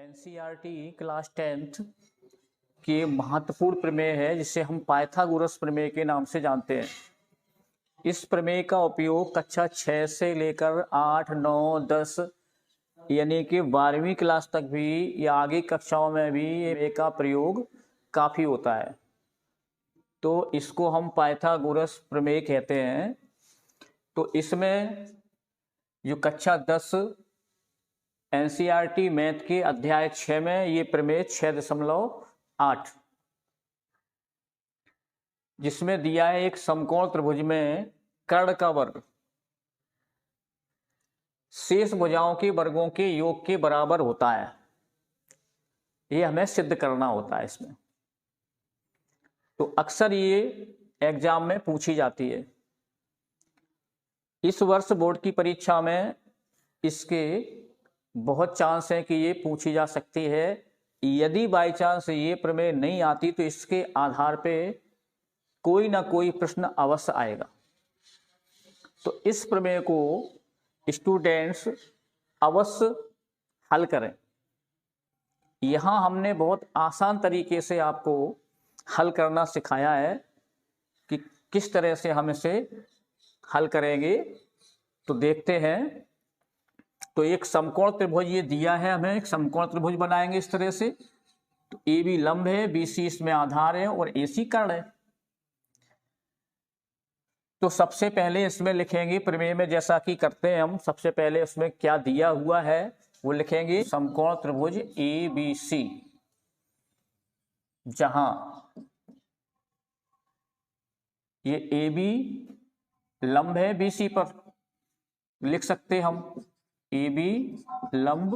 NCERT class 10th के महत्वपूर्ण प्रमेय है जिसे हम पाइथागोरस प्रमेय के नाम से जानते हैं। इस प्रमेय का उपयोग कक्षा 6 से लेकर 8, 9, 10 यानी कि 12वीं क्लास तक भी या आगे कक्षाओं में भी प्रमेय का प्रयोग काफ़ी होता है। तो इसको हम पाइथागोरस प्रमेय कहते हैं। तो इसमें जो कक्षा 10 एनसीईआरटी मैथ के अध्याय 6 में ये प्रमेय 6.8 जिसमें दिया है एक समकोण त्रिभुज में कर्ण का वर्ग शेष भुजाओं के वर्गों के योग के बराबर होता है। ये हमें सिद्ध करना होता है इसमें। तो अक्सर ये एग्जाम में पूछी जाती है। इस वर्ष बोर्ड की परीक्षा में इसके बहुत चांस है कि ये पूछी जा सकती है। यदि बाई चांस ये प्रमेय नहीं आती तो इसके आधार पे कोई ना कोई प्रश्न अवश्य आएगा। तो इस प्रमेय को स्टूडेंट्स अवश्य हल करें। यहाँ हमने बहुत आसान तरीके से आपको हल करना सिखाया है कि किस तरह से हम इसे हल करेंगे। तो देखते हैं। तो एक समकोण त्रिभुज ये दिया है, हमें एक समकोण त्रिभुज बनाएंगे इस तरह से। तो ए बी लंब है, बी सी इसमें आधार है और ए सी कर्ण है। तो सबसे पहले इसमें लिखेंगे प्रमेय में जैसा कि करते हैं हम, सबसे पहले उसमें क्या दिया हुआ है वो लिखेंगे। समकोण त्रिभुज ए बी सी जहां ये ए बी लंब है बी सी पर, लिख सकते हम ए बी लंब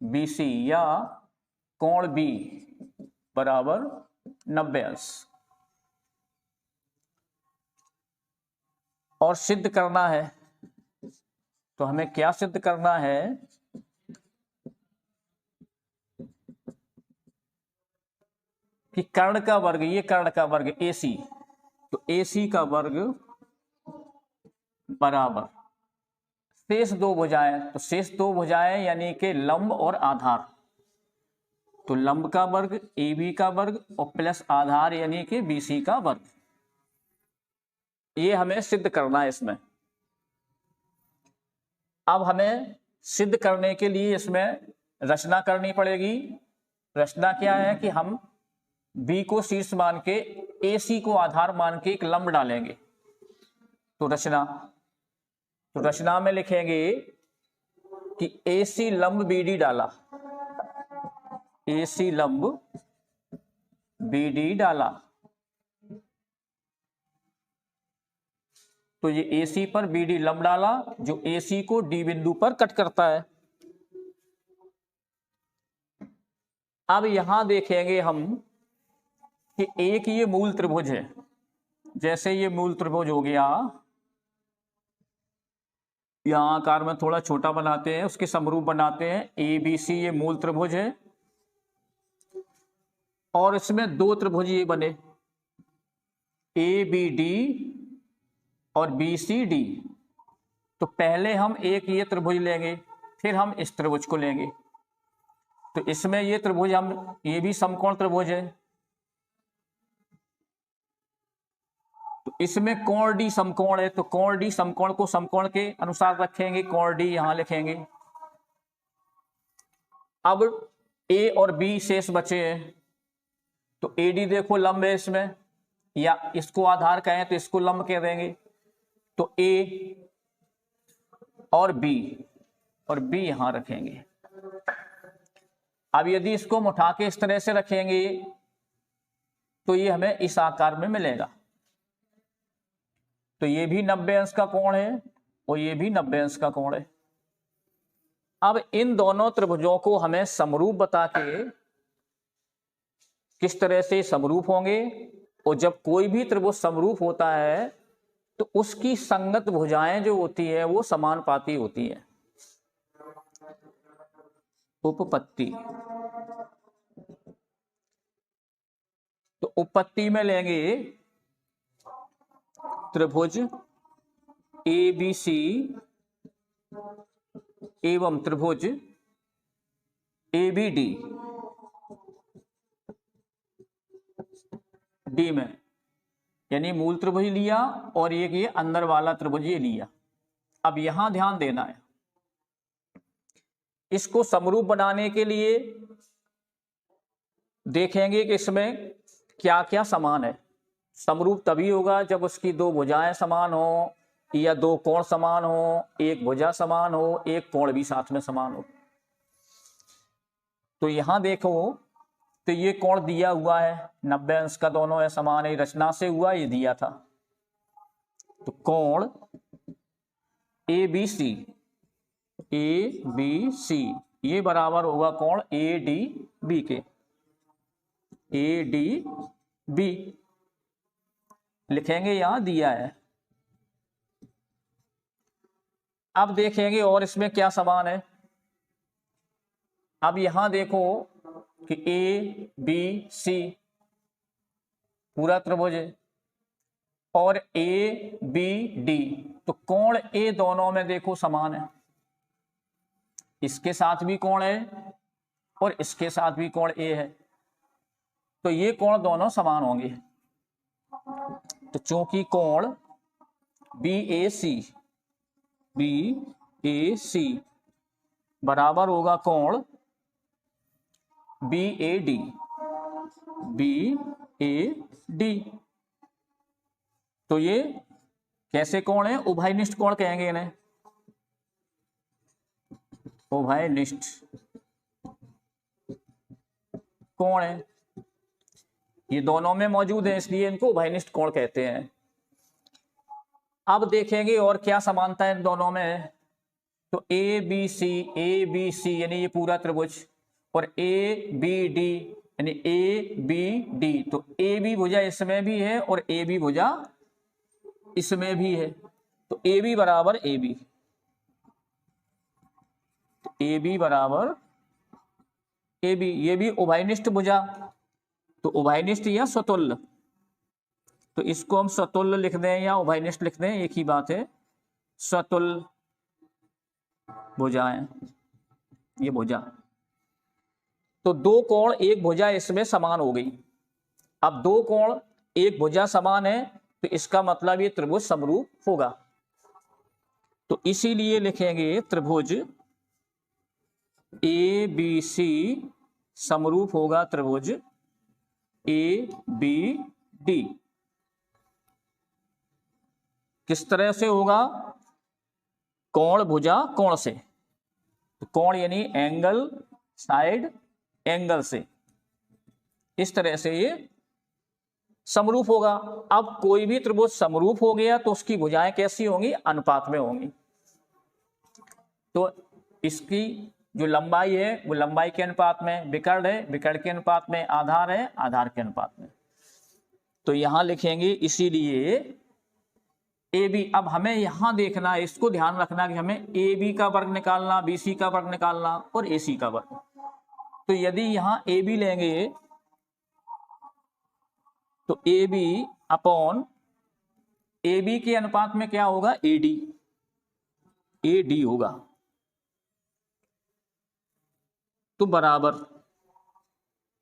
बी सी या कोण बी बराबर 90 अंश। और सिद्ध करना है। तो हमें क्या सिद्ध करना है कि कर्ण का वर्ग, ये कर्ण का वर्ग AC, तो AC का वर्ग बराबर शेष दो भुजाएं। तो शेष दो भुजाएं यानी कि लंब और आधार। तो लंब का वर्ग AB का वर्ग और प्लस आधार यानी कि BC का वर्ग। ये हमें सिद्ध करना है इसमें। अब हमें सिद्ध करने के लिए इसमें रचना करनी पड़ेगी। रचना क्या है कि हम B को शीर्ष मान के AC को आधार मान के एक लंब डालेंगे। तो रचना में लिखेंगे कि AC लंब BD डाला, AC लंब BD डाला। तो ये AC पर BD लंब डाला जो AC को D बिंदु पर कट करता है। अब यहां देखेंगे हम कि एक ये मूल त्रिभुज है। जैसे ये मूल त्रिभुज हो गया, यहां आकार में थोड़ा छोटा बनाते हैं, उसके समरूप बनाते हैं। ABC ये मूल त्रिभुज है और इसमें दो त्रिभुज ये बने ABD और BCD। तो पहले हम एक ये त्रिभुज लेंगे, फिर हम इस त्रिभुज को लेंगे। तो इसमें ये त्रिभुज ये भी समकोण त्रिभुज है। तो इसमें कोण D समकोण है, तो कोण D समकोण को समकोण के अनुसार रखेंगे। कोण D यहां लिखेंगे। अब A और B शेष बचे हैं। तो AD देखो लंब है इसमें, या इसको आधार कहें तो इसको लंब कह देंगे। तो A और B यहां रखेंगे। अब यदि इसको हम उठा के इस तरह से रखेंगे तो ये हमें इस आकार में मिलेगा। तो ये भी 90 अंश का कोण है और ये भी 90 अंश का कोण है। अब इन दोनों त्रिभुजों को हमें समरूप बता के किस तरह से समरूप होंगे, और जब कोई भी त्रिभुज समरूप होता है तो उसकी संगत भुजाएं जो होती है वो समानुपाती होती है। उपपत्ति। तो उपपत्ति में लेंगे त्रिभुज ABC एवं त्रिभुज ए बी डी, डी में, यानी मूल त्रिभुज लिया और एक ये अंदर वाला त्रिभुज ये लिया। अब यहां ध्यान देना है, इसको समरूप बनाने के लिए देखेंगे कि इसमें क्या क्या समान है। समरूप तभी होगा जब उसकी दो भुजाएं समान हो, या दो कोण समान हो, एक भुजा समान हो, एक कोण भी साथ में समान हो। तो यहां देखो, तो ये कोण दिया हुआ है 90 अंश का, दोनों है समान है, रचना से हुआ, ये दिया था। तो कोण A B C, A B C ये बराबर होगा कोण ए डी बी के, ए डी बी लिखेंगे, यहां दिया है। अब देखेंगे और इसमें क्या समान है। अब यहां देखो कि ए बी सी पूरा त्रिभुज है और ए बी डी, तो कोण ए दोनों में देखो समान है, इसके साथ भी कोण है और इसके साथ भी कोण ए है, तो ये कोण दोनों समान होंगे। तो चूंकि कोण बी ए सी बराबर होगा कोण बी ए डी, तो ये कैसे कोण है, उभयनिष्ठ कोण कहेंगे इन्हें, उभयनिष्ठ कोण है, ये दोनों में मौजूद है इसलिए इनको उभयनिष्ठ कोण कहते हैं। अब देखेंगे और क्या समानता है इन दोनों में। तो ए बी सी यानी ये पूरा त्रिभुज और ए बी डी यानी ए बी डी, तो ए बी भुजा इसमें भी है और ए बी भुजा इसमें भी है, तो ए बी बराबर ए बी, तो ए बी बराबर ए बी, ये भी उभयनिष्ठ भुजा, तो उभयनिष्ठ या स्वतुल्य, तो इसको हम स्वतुल्य लिख दें या उभयनिष्ठ लिख दें, एक ही बात है, स्वतुल्य भुजाएं ये भुजा। तो दो कोण एक भुजा इसमें समान हो गई। अब दो कोण एक भुजा समान है तो इसका मतलब ये त्रिभुज समरूप होगा, तो इसीलिए लिखेंगे त्रिभुज ए बी सी समरूप होगा त्रिभुज ए बी डी। किस तरह से होगा, कोण भुजा कोण से, तो कोण यानी एंगल, साइड एंगल से, इस तरह से ये समरूप होगा। अब कोई भी त्रिभुज समरूप हो गया तो उसकी भुजाएं कैसी होंगी, अनुपात में होंगी। तो इसकी जो लंबाई है वो लंबाई के अनुपात में, विकर्ण है विकर्ण के अनुपात में, आधार है आधार के अनुपात में। तो यहां लिखेंगे इसीलिए ए बी। अब हमें यहां देखना है, इसको ध्यान रखना कि हमें ए बी का वर्ग निकालना, बी सी का वर्ग निकालना और ए सी का वर्ग। तो यदि यहां ए बी लेंगे तो A B upon A B के अनुपात में क्या होगा, ए डी होगा, तो बराबर,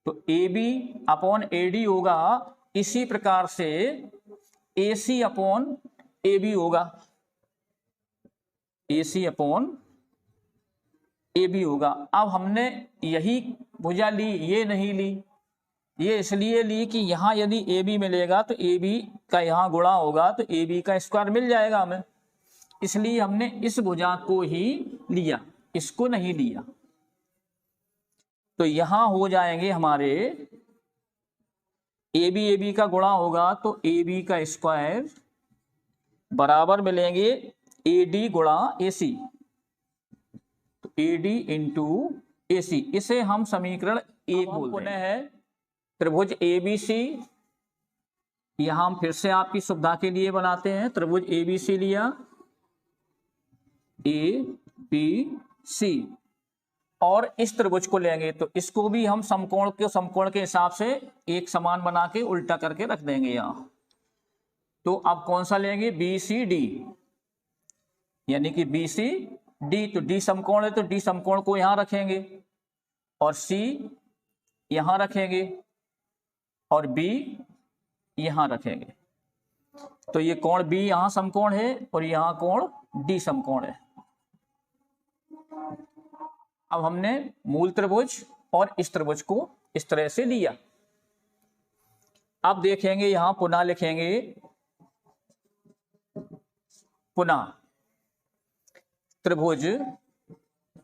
तो A B upon A D होगा। इसी प्रकार से ए सी अपॉन ए बी होगा, ए सी अपॉन ए बी होगा। अब हमने यही भुजा ली, ये नहीं ली, ये इसलिए ली कि यहां यदि ए बी मिलेगा तो ए बी का यहां गुणा होगा तो ए बी का स्क्वायर मिल जाएगा हमें, इसलिए हमने इस भुजा को ही लिया, इसको नहीं लिया। तो यहां हो जाएंगे हमारे ए बी का गुणा होगा तो ए बी का स्क्वायर बराबर मिलेंगे ए डी गुणा ए सी, तो ए डी इंटू ए सी, इसे हम समीकरण एक बोलते हैं। त्रिभुज ए बी सी यहां हम फिर से आपकी सुविधा के लिए बनाते हैं। त्रिभुज ए बी सी लिया, ए बी सी, और इस त्रिभुज को लेंगे तो इसको भी हम समकोण के हिसाब से एक समान बना के उल्टा करके रख देंगे यहां। तो अब कौन सा लेंगे, बी सी डी, यानी कि बी सी डी, तो डी समकोण है तो डी समकोण को यहां रखेंगे और सी यहां रखेंगे और बी यहां रखेंगे, तो ये कोण बी यहां समकोण है और यहां कोण डी समकोण है। अब हमने मूल त्रिभुज और इस त्रिभुज को इस तरह से लिया। अब देखेंगे यहां पुनः लिखेंगे, पुनः त्रिभुज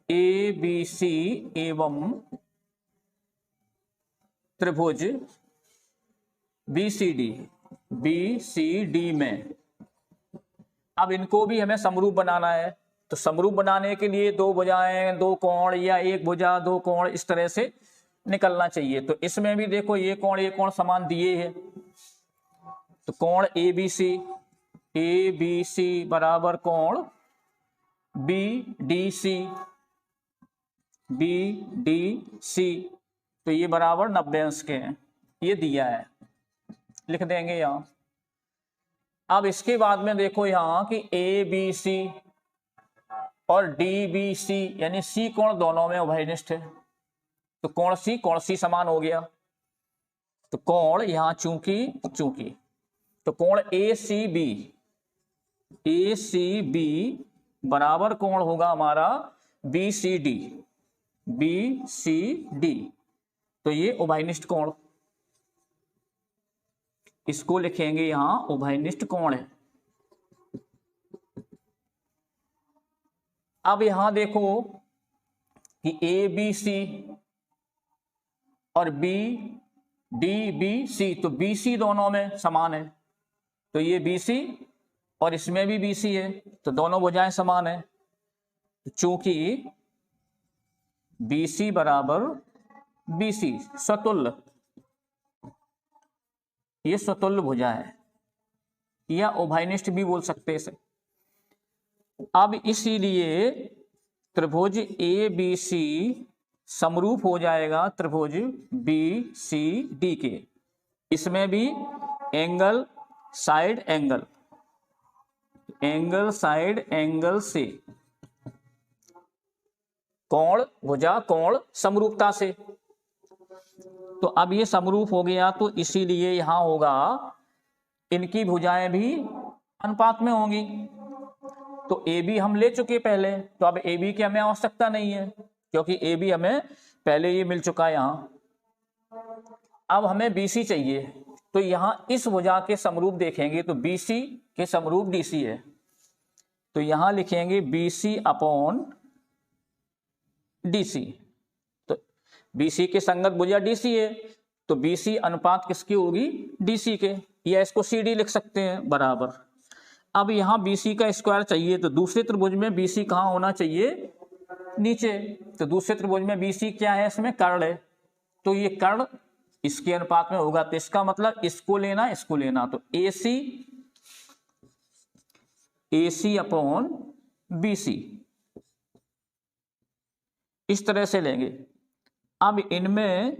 ए बी सी एवं त्रिभुज बी सी डी में, अब इनको भी हमें समरूप बनाना है। तो समरूप बनाने के लिए दो भुजाएं, दो कोण, या एक भुजा दो कोण, इस तरह से निकलना चाहिए। तो इसमें भी देखो ये कोण समान दिए हैं, तो कोण ए बी सी बराबर कोण बी डी सी, तो ये बराबर 90 अंश के हैं, ये दिया है, लिख देंगे यहां। अब इसके बाद में देखो यहां कि ए बी सी और डी बी सी यानी सी कोण दोनों में उभयनिष्ठ है, तो कोण सी समान हो गया। तो कोण यहां चूंकि तो कोण ए सी बी बराबर कोण होगा हमारा बी सी डी, तो ये उभयनिष्ठ कोण, इसको लिखेंगे यहां उभयनिष्ठ कोण है। अब यहां देखो कि ए बी सी और बी डी बी सी, तो बी सी दोनों में समान है, तो ये बी सी और इसमें भी बी सी है, तो दोनों भुजाएं समान है। तो चूंकि बी सी बराबर बी सी स्वतुल्य, ये स्वतुल्य भुजा है या उभयनिष्ठ भी बोल सकते हैं इसे। अब इसीलिए त्रिभुज ए बी सी समरूप हो जाएगा त्रिभुज बी सी डी के, इसमें भी एंगल साइड एंगल से, कोण भुजा कोण समरूपता से। तो अब ये समरूप हो गया, तो इसीलिए यहां होगा इनकी भुजाएं भी अनुपात में होंगी। तो ए बी हम ले चुके पहले, तो अब ए बी की हमें आवश्यकता नहीं है, क्योंकि ए बी हमें पहले ये मिल चुका है यहां। अब हमें बी सी चाहिए, तो यहां इस भुजा के समरूप देखेंगे तो बी सी के समरूप डी सी है, तो यहां लिखेंगे B C upon D C. तो बी सी के संगत भुजा डी सी है, तो बी सी अनुपात किसकी होगी डी सी के, या इसको सी डी लिख सकते हैं बराबर। अब यहां बी सी का स्क्वायर चाहिए, तो दूसरे त्रिभुज में बी सी कहां होना चाहिए नीचे, तो दूसरे त्रिभुज में बी सी क्या है, इसमें कर्ण है, तो ये कर्ण इसके अनुपात में होगा। तो इसका मतलब इसको लेना, तो ए सी अपॉन बी सी, इस तरह से लेंगे। अब इनमें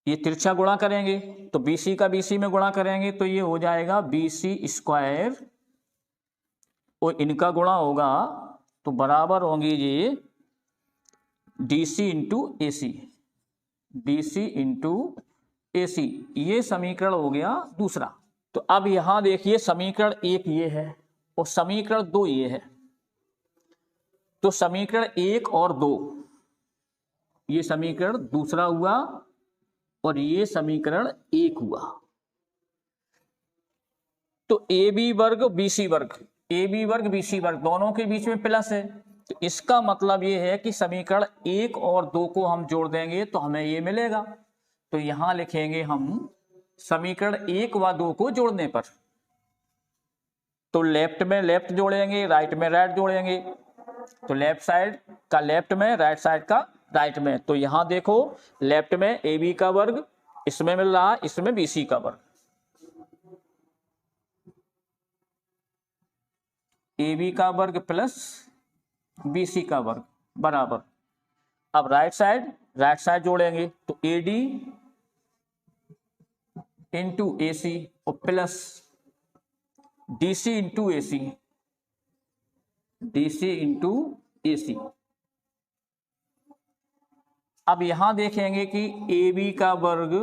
ये तिरछा गुणा करेंगे, तो BC का BC में गुणा करेंगे, तो ये हो जाएगा BC स्क्वायर, और इनका गुणा होगा तो बराबर होंगे ये DC इंटू AC, ये समीकरण हो गया दूसरा। तो अब यहां देखिए समीकरण एक ये है और समीकरण दो ये है, तो समीकरण एक और दो, ये समीकरण दूसरा हुआ और ये समीकरण एक हुआ। तो ए बी वर्ग बी सी वर्ग दोनों के बीच में प्लस है, तो इसका मतलब ये है कि समीकरण एक और दो को हम जोड़ देंगे तो हमें ये मिलेगा। तो यहां लिखेंगे हम समीकरण एक व दो को जोड़ने पर, तो लेफ्ट में लेफ्ट जोड़ेंगे, राइट में राइट जोड़ेंगे, तो लेफ्ट साइड का लेफ्ट में, राइट साइड का राइट में। तो यहां देखो लेफ्ट में ए बी का वर्ग इसमें मिल रहा, इसमें बी सी का वर्ग, ए बी का वर्ग प्लस बी सी का वर्ग बराबर। अब राइट साइड जोड़ेंगे, तो ए डी इंटू ए सी और प्लस डी सी इंटू ए सी, अब यहां देखेंगे कि ए बी का वर्ग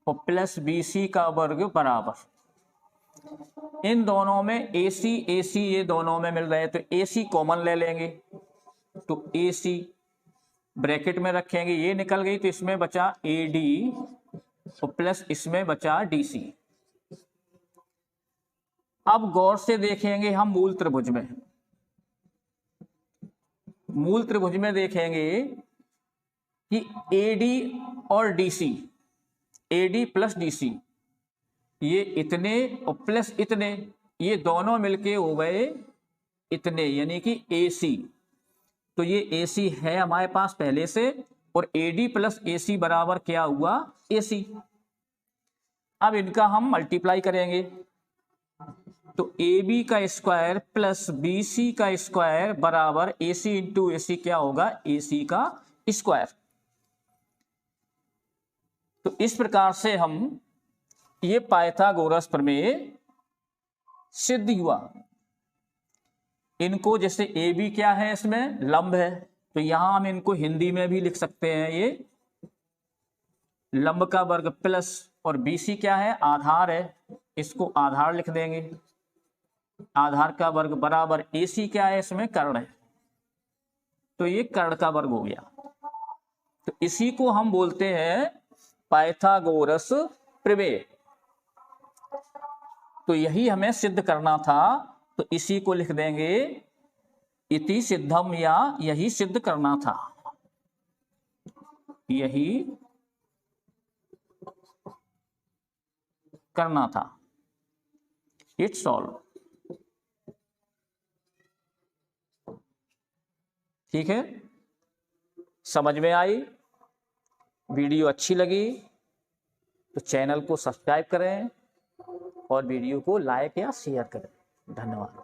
और प्लस बी सी का वर्ग बराबर, इन दोनों में ए सी ये दोनों में मिल रहे हैं, तो ए सी कॉमन ले लेंगे, तो ए सी ब्रैकेट में रखेंगे, ये निकल गई, तो इसमें बचा ए डी और प्लस इसमें बचा डी सी। अब गौर से देखेंगे हम मूल त्रिभुज में, मूल त्रिभुज में देखेंगे कि AD और DC, AD प्लस DC, ये इतने और प्लस इतने, ये दोनों मिलके हो गए इतने, यानी कि AC। तो ये AC है हमारे पास पहले से, और AD प्लस AC बराबर क्या हुआ, AC। अब इनका हम मल्टीप्लाई करेंगे, तो AB का स्क्वायर प्लस BC का स्क्वायर बराबर AC इंटू AC क्या होगा, AC का स्क्वायर। तो इस प्रकार से हम ये पाइथागोरस प्रमेय सिद्ध हुआ। इनको जैसे AB क्या है, इसमें लंब है, तो यहां हम इनको हिंदी में भी लिख सकते हैं, ये लंब का वर्ग प्लस, और BC क्या है, आधार है, इसको आधार लिख देंगे, आधार का वर्ग बराबर AC क्या है, इसमें कर्ण है, तो ये कर्ण का वर्ग हो गया। तो इसी को हम बोलते हैं पाइथागोरस प्रमेय। तो यही हमें सिद्ध करना था, तो इसी को लिख देंगे इति सिद्धम, या यही सिद्ध करना था, यही करना था। It's all. ठीक है, समझ में आई? वीडियो अच्छी लगी तो चैनल को सब्सक्राइब करें और वीडियो को लाइक या शेयर करें। धन्यवाद।